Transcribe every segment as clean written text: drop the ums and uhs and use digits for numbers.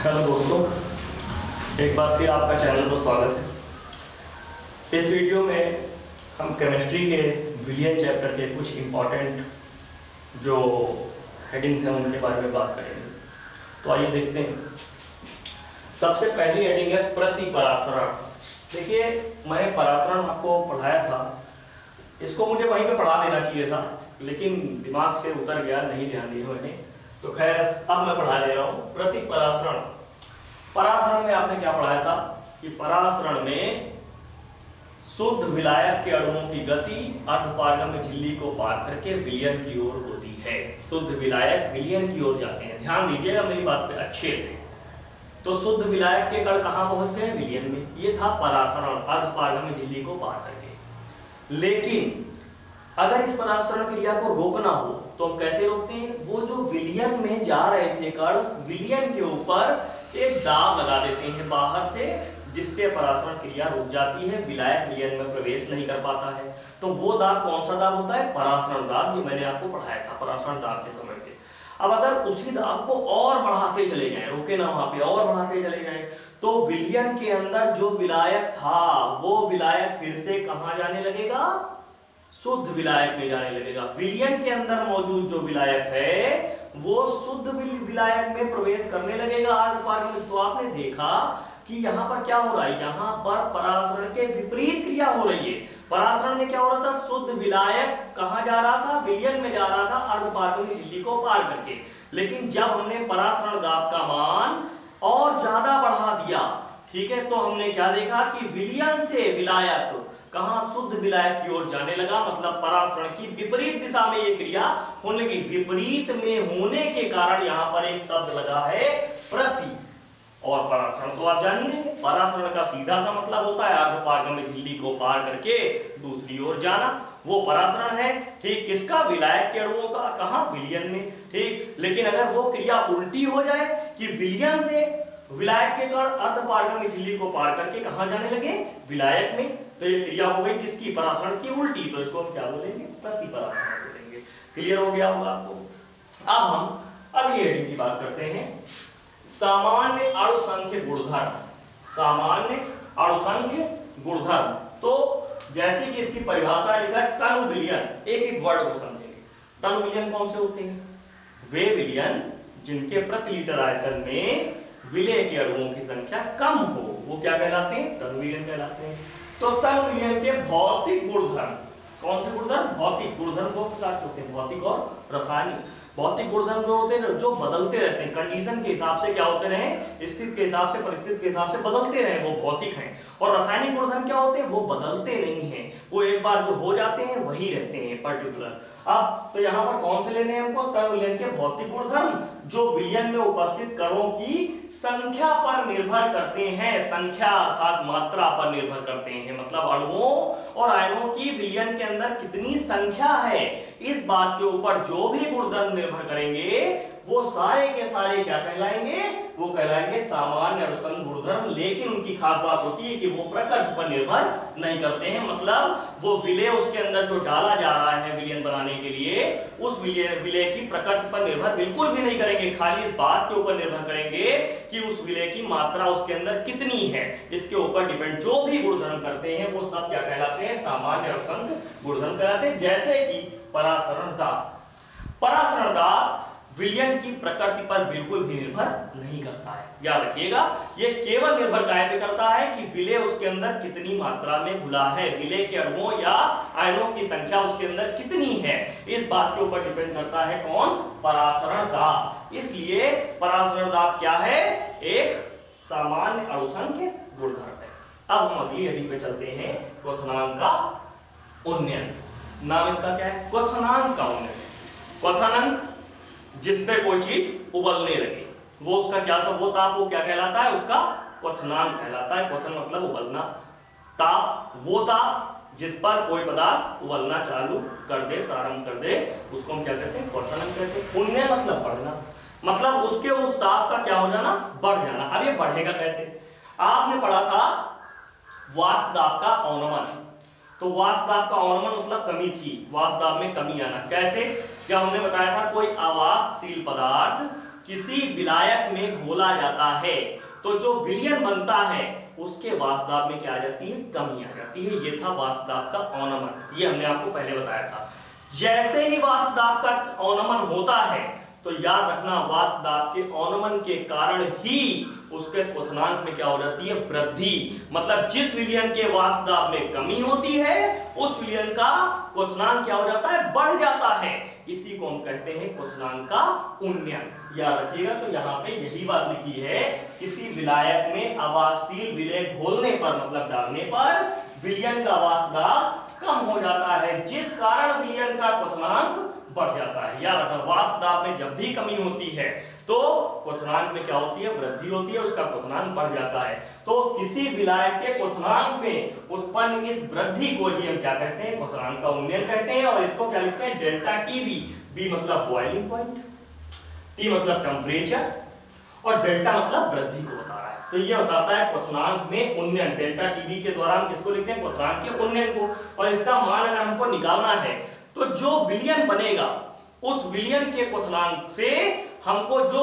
Hello दोस्तों, एक बार फिर आपका चैनल पर स्वागत है। इस वीडियो में हम केमिस्ट्री के विलियन चैप्टर के कुछ इम्पॉर्टेंट जो हेडिंग्स हैं उनके बारे में बात करेंगे। तो आइए देखते हैं। सबसे पहली हेडिंग है प्रतिपरासरण। देखिए, मैंने परासरण आपको पढ़ाया था, इसको मुझे वहीं पे पढ़ा देना चाहिए था, लेकिन दिमाग से उतर गया, नहीं ध्यान दिया मैंने। तो खैर अब मैं पढ़ा ले रहा हूँ। प्रतिपरासरण। परासरण में आपने क्या पढ़ाया था कि परासरण में शुद्ध विलायक के अणुओं की गति अर्धपारगम्य झिल्ली को पार करके विलयन की ओर होती है। शुद्ध विलायक विलयन की ओर जाते हैं। ध्यान दीजिएगा मेरी बात पे अच्छे से। तो शुद्ध विलायक के कण कहां पहुंच गए? विलयन में। ये था परासरण, अर्धपारगम्य झिल्ली को पार करके। लेकिन अगर इस परासरण क्रिया को रोकना हो तो हम कैसे रोकते हैं? वो जो विलयन में जा रहे थे कण, विलयन के ऊपर एक दाब लगा देते हैं बाहर से, जिससे परासरण क्रिया रुक जाती है, विलायक विलयन में प्रवेश नहीं कर पाता है। तो वो दाब कौन सा दाब होता है? परासरण दाब। ये मैंने आपको पढ़ाया था परासरण दाब के समय पे। अब अगर उसी दाब को और बढ़ाते चले जाएं, रोके ना वहां पे, और बढ़ाते चले जाएं, तो विलयन के अंदर जो विलायक था वो विलायक फिर से कहां जाने लगेगा? शुद्ध विलायक में जाने लगेगा। विलयन के अंदर मौजूद जो विलायक है वो शुद्ध विलायक में प्रवेश करने लगेगा अर्धपारगम्य। तो आपने देखा कि यहाँ पर क्या हो रहा है? यहाँ पर परासरण के विपरीत क्रिया हो रही है। परासरण में क्या हो रहा था? शुद्ध विलायक कहाँ जा रहा था? विलयन में जा रहा था, अर्धपारगम्य झिल्ली को पार करके। लेकिन जब हमने परासरण दाब का मान और ज्यादा बढ़ा दिया, ठीक है, तो हमने क्या देखा कि विलयन से विलायक कहां? शुद्ध विलायक की ओर जाने लगा। मतलब परासरण की विपरीत दिशा में ये क्रिया होने लगी। विपरीत में होने के कारण यहां पर एक शब्द लगा है प्रति। और परासरण तो आप जान ही रहे, परासरण का सीधा सा मतलब होता है अर्धपारगम्य झिल्ली को पार करके दूसरी ओर जाना। वो परासरण है, ठीक, किसका? विलायक के अणुओं का। कहां? विलयन में, ठीक। लेकिन अगर वो क्रिया उल्टी हो जाए कि विलयन से विलायक के कण अर्धपारगम्य झिल्ली को पार करके कहां जाने लगे? विलायक में, तो ये क्रिया हो गई किसकी? परासरण की उल्टी। तो इसको हम क्या बोलेंगे? प्रतिपरासरण बोलेंगे। क्लियर हो गया होगा आपको। अब हम अगली हेडिंग की बात करते हैं, सामान्य अणुसंख्य गुणधर्म। सामान्य अणुसंख्य गुणधर्म। तो जैसे कि इसकी परिभाषा लिखा है तनु विलयन। एक एक वर्ड को समझेंगे। तनु विलयन कौन से होते हैं? वे विलयन जिनके प्रति लीटर आयतन में विलय के अणुओं की संख्या कम हो, वो क्या कहलाते हैं? तनु विलयन कहलाते हैं। तो तनु विलयन के भौतिक गुणधर्म, कौन से गुणधर्म? भौतिक गुणधर्म दो प्रकार के होते हैं, भौतिक और रासायनिक। भौतिक गुणधर्म जो होते हैं, जो बदलते रहते हैं, कंडीशन के हिसाब से क्या होते रहे? स्थिति के हिसाब से, परिस्थिति के हिसाब से बदलते रहे, वो भौतिक हैं। और रासायनिक गुणधर्म क्या होते हैं? वो बदलते नहीं हैं, वो एक बार जो हो जाते हैं वही रहते हैं पर्टिकुलर। अब तो यहाँ पर कौन से लेने हैं हमको? तनु विलयन के भौतिक गुणधर्म जो विलयन में उपस्थित कणों की संख्या पर निर्भर करते हैं। संख्या अर्थात मात्रा पर निर्भर करते हैं। मतलब अणुओं और आयनों की विलयन के अंदर कितनी संख्या है, इस बात के ऊपर जो भी गुणधर्म निर्भर करेंगे वो सारे के सारे क्या कहलाएंगे? वो कहलाएंगे सामान्य अणुसंघ गुणधर्म। लेकिन उनकी खास बात होती है कि वो प्रकृति पर निर्भर नहीं करते हैं। मतलब वो विलय उसके अंदर जो डाला जा रहा है विलयन बनाने के लिए, उस विलय की प्रकृति पर निर्भर बिल्कुल भी नहीं करेंगे। खाली इस बात के ऊपर निर्भर करेंगे कि उस विलय की मात्रा उसके अंदर कितनी है, इसके ऊपर डिपेंड। जो भी गुणधर्म करते हैं वो सब क्या कहलाते हैं? सामान्य अणुसंघ गुणधर्म कहलाते हैं। जैसे कि परासरण दाब। परासरण दाब विलयन की प्रकृति पर बिल्कुल भी निर्भर नहीं करता है। याद रखिएगा, ये केवल निर्भर काय पे करता है कि विलय उसके अंदर कितनी मात्रा में घुला है, विलय के अणुओं या आयनों की संख्या उसके अंदर कितनी है, इस बात के ऊपर डिपेंड करता है। कौन? परासरण दाब। इसलिए परासरण दाब क्या है? एक सामान्य अणुसंख्य गुणधर्म है। अब हम अगली हेडिंग पे चलते हैं, क्वथनांक का उन्नयन। नाम इसका क्या है? क्वथनांक का उन्नयन। क्वथनांक जिस पे कोई चीज उबलने लगे, वो उसका क्या था? वो ताप वो क्या कहलाता है? उसका क्वथनांक कहलाता है। क्वथन मतलब उबलना। ताप वो ताप जिस पर कोई पदार्थ उबलना चालू कर दे, प्रारंभ कर दे, उसको हम क्या कहते हैं? क्वथनांक कहते हैं। उन्नयन मतलब बढ़ना, मतलब उसके उस ताप का क्या हो जाना? बढ़ जाना। अब ये बढ़ेगा कैसे? आपने पढ़ा था वाष्प दाब का अवनमन। तो वाष्प दाब का अवनमन मतलब कमी थी, वाष्प दाब में कमी आना। कैसे? क्या हमने बताया था? कोई आवासशील पदार्थ किसी विलायक में घोला जाता है तो जो विलयन बनता है उसके वाष्पदाब में क्या आ जाती है, कमी आ जाती है। ये था वाष्पदाब का अवनमन, ये हमने आपको पहले बताया था। जैसे ही वाष्पदाब का अवनमन होता है तो याद रखना वाष्पदाब के अवनमन के कारण ही उसके क्वथनांक में क्या हो जाती है, वृद्धि। मतलब जिस विलयन के वाष्पदाब में कमी होती है उस विलयन का क्वथनांक क्या हो जाता है, बढ़ जाता है। इसी को हम कहते हैं क्वथनांक का उन्नयन। याद रखिएगा। तो यहाँ पे यही बात लिखी है, किसी विलायक में अवाष्पशील विलय घोलने पर मतलब डालने पर विलयन का वाष्पदाब कम हो जाता है, जिस कारण विलयन का क्वथनांक बढ़ जाता है। याद रखना वाष्पदाब में जब भी कमी होती है तो क्वथनांक में क्या होती है, वृद्धि होती है, उसका क्वथनांक बढ़ जाता है। तो किसी विलायक के क्वथनांक में उत्पन्न इस वृद्धि को ही हम क्या कहते हैं, क्वथनांक का उन्नयन कहते हैं। और इसको क्या लिखते हैं, डेल्टा टीवी। बी मतलब बॉइलिंग पॉइंट, टी मतलब टेम्परेचर और डेल्टा मतलब वृद्धि को बता रहा है। तो ये बताता है क्वथनांक में उन्नयन। डेल्टा टीवी के द्वारा हम किसको लिखते हैं, क्वथनांक के उन्नयन को। और इसका मान अगर हमको निकालना है तो जो विलयन बनेगा उस विलयन के क्वथनांक से हमको जो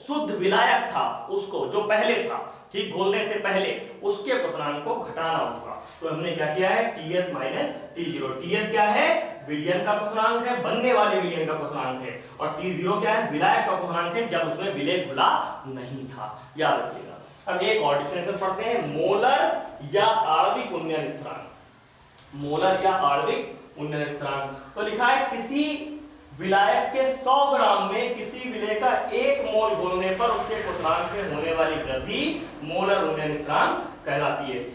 शुद्ध विलायक था उसको, जो पहले था ठीक घोलने से पहले, उसके क्वथनांक को घटाना होगा। तो हमने क्या किया है, टीएस माइनस टी0। टीएस क्या है, विलयन का क्वथनांक है, बनने वाले विलयन का क्वथनांक है। और टी0 क्या है, विलायक का क्वथनांक है जब उसमें विलय घुला नहीं था। याद रखिएगा। अब एक और डिफरेंशियल पढ़ते हैं, मोलर या आणविक उन्नयन स्थिरांक। मोलर या आणविक उन्नयन स्थिरांक। तो लिखा है किसी विलायक के 100 ग्राम में किसी विलय का 1 मोल घोलने पर उसके क्वथनांक में होने वाली वृद्धि मोलर उन्नयन स्थिरांक कहलाती है।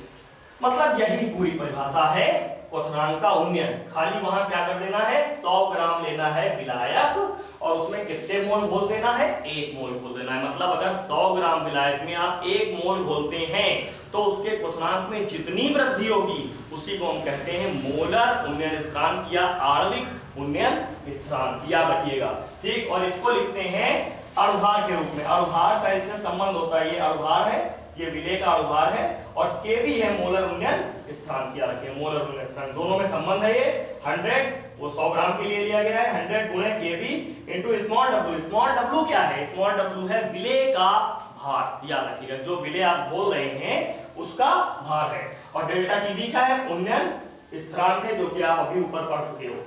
मतलब यही पूरी परिभाषा है क्वथनांक का उन्नयन। खाली वहां क्या कर देना है, 100 ग्राम लेना है विलायक और उसमें कितने मोल घोल देना है, 1 मोल घोल देना है। मतलब अगर 100 ग्राम विलायक में आप 1 मोल घोलते हैं तो उसके क्वथनांक में जितनी वृद्धि होगी उसी को हम कहते हैं मोलर उन्नयन स्थिरांक या आणविक उन्नयन स्थिरांक। याद रखिएगा। ठीक। और इसको लिखते हैं अणुभार के रूप में। अणुभार का इससे संबंध होता है, ये अणुभार है, ये विलय का अणुभार है, और के भी है मोलर उन्नयन स्थिरांक। याद रखिए मोलर उन्नयन स्थिरांक, दोनों में संबंध है। ये 100 वो 100 ग्राम के लिए लिया गया है, 100 गुणे के B into small W. Small W क्या है, स्मॉल डब्ल्यू है विलय का भार। याद रखिएगा, जो विलय आप बोल रहे हैं उसका भार है। और डेल्टा टीबी क्या है, उन्नयन स्थिरांक है, जो कि आप अभी ऊपर पढ़ चुके हो,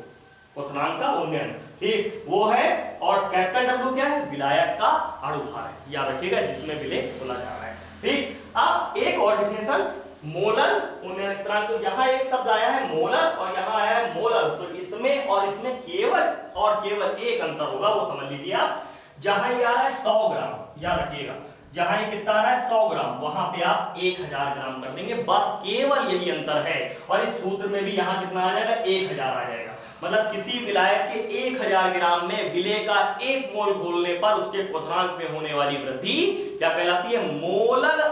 क्वथनांक का उन्नयन। ठीक वो है। और कैपिटल डब्ल्यू क्या है, विलायक का अणुभार है। याद रखिएगा, जिसमें विलय बोला जा रहा है। ठीक। अब एक और डिफिनेशन मोलर उन्नयन स्थिरांक। तो यहाँ एक शब्द आया है मोलर और यहाँ आया है मोलर। तो इसमें और इसमें केवल एक अंतर होगा, वो समझ लीजिए आप। जहां ये आ रहा है 100 ग्राम, याद रखिएगा, जहां ये कितना आ रहा है 100 ग्राम, वहां पे आप 1000 ग्राम कर देंगे, बस केवल यही अंतर है। और इस सूत्र में भी यहाँ कितना आ जाएगा, 1000 आ जाएगा। मतलब किसी विलायक के 1000 ग्राम में विलय का 1 मोल घोलने पर उसके क्वथनांक में होने वाली वृद्धि क्या कहलाती है, मोलर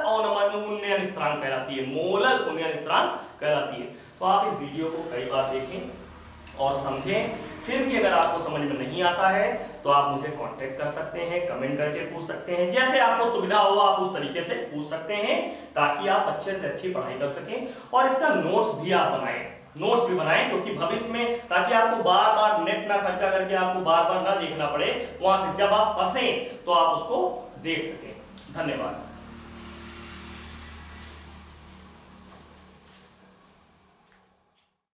उन्नयन स्थिरांक कहलाती है। मोलर उन्नयन स्थिरांक कहलाती है। तो आप इस वीडियो को कई बार देखें और समझें। फिर भी अगर आपको समझ में नहीं आता है तो आप मुझे कांटेक्ट कर सकते हैं, कमेंट करके पूछ सकते हैं, जैसे आपको सुविधा हो आप उस तरीके से पूछ सकते हैं, ताकि आप अच्छे से अच्छी पढ़ाई कर सकें। और इसका नोट्स भी आप बनाएं, नोट्स भी बनाएं, क्योंकि भविष्य में, ताकि आपको बार बार नेट ना खर्चा करके आपको बार बार ना देखना पड़े, वहां से जब आप फंसे तो आप उसको देख सकें। धन्यवाद।